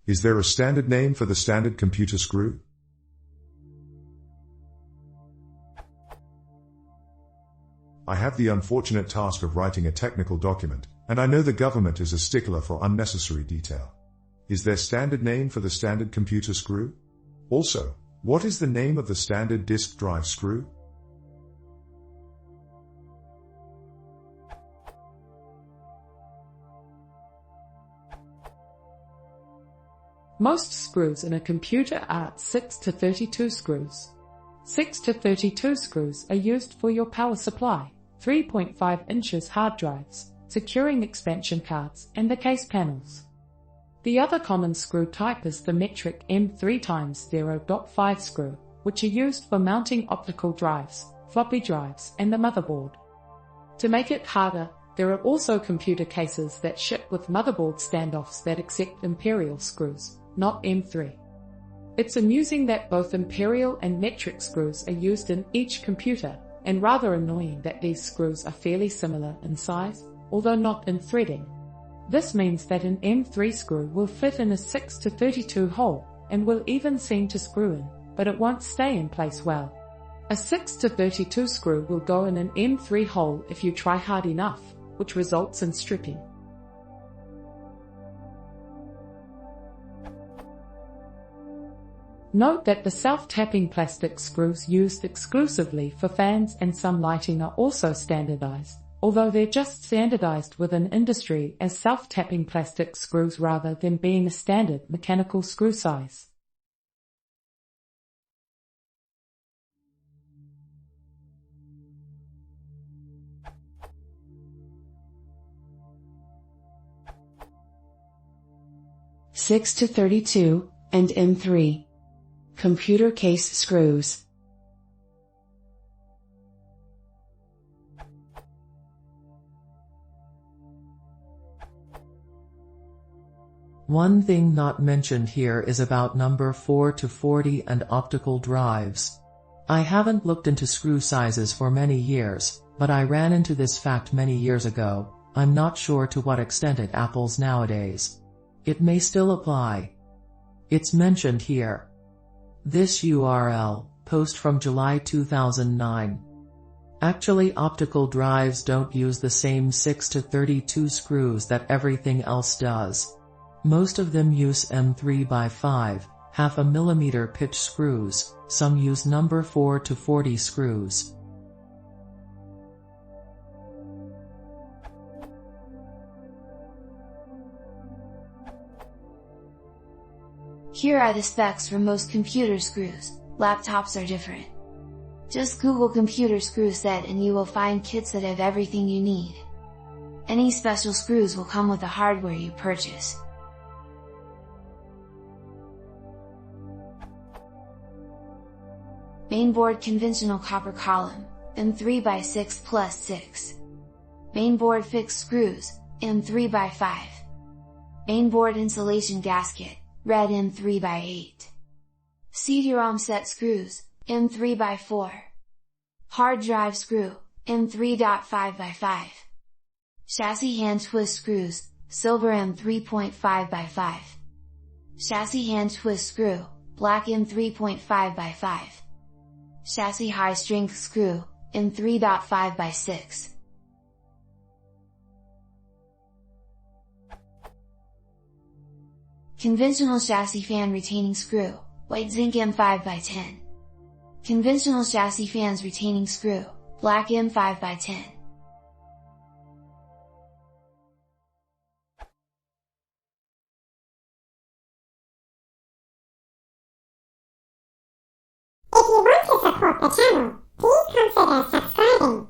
Is there a standard name for the standard computer screw? I have the unfortunate task of writing a technical document, and I know the government is a stickler for unnecessary detail. Is there standard name for the standard computer screw? Also, what is the name of the standard disk drive screw? Most screws in a computer are 6 to 32 screws. 6 to 32 screws are used for your power supply, 3.5 inches hard drives, securing expansion cards, and the case panels. The other common screw type is the metric M3x0.5 screw, which are used for mounting optical drives, floppy drives, and the motherboard. To make it harder, there are also computer cases that ship with motherboard standoffs that accept imperial screws, not M3. It's amusing that both imperial and metric screws are used in each computer, and rather annoying that these screws are fairly similar in size, although not in threading. This means that an M3 screw will fit in a 6 to 32 hole, and will even seem to screw in, but it won't stay in place well. A 6 to 32 screw will go in an M3 hole if you try hard enough, which results in stripping. Note that the self-tapping plastic screws used exclusively for fans and some lighting are also standardized, although they're just standardized within industry as self-tapping plastic screws rather than being a standard mechanical screw size. Six to 32 and M3. Computer case screws. One thing not mentioned here is about number 4 to 40 and optical drives. I haven't looked into screw sizes for many years, but I ran into this fact many years ago. I'm not sure to what extent it apples nowadays. It may still apply. It's mentioned here. This URL, post from July 2009. Actually, optical drives don't use the same 6 to 32 screws that everything else does. Most of them use M3x5, half a millimeter pitch screws, some use number 4 to 40 screws. Here are the specs for most computer screws. Laptops are different. Just Google computer screw set and you will find kits that have everything you need. Any special screws will come with the hardware you purchase. Mainboard conventional copper column, M3x6 plus 6. Mainboard fixed screws, M3x5. Mainboard insulation gasket, red M3x8. CD-ROM set screws, M3x4. Hard drive screw, M3.5x5. Chassis hand twist screws, silver M3.5x5. Chassis hand twist screw, black M3.5x5. Chassis high strength screw, M3.5x6. Conventional chassis fan retaining screw, white zinc M5x10. Conventional chassis fans retaining screw, black M5x10. If you want to support the channel, please consider subscribing.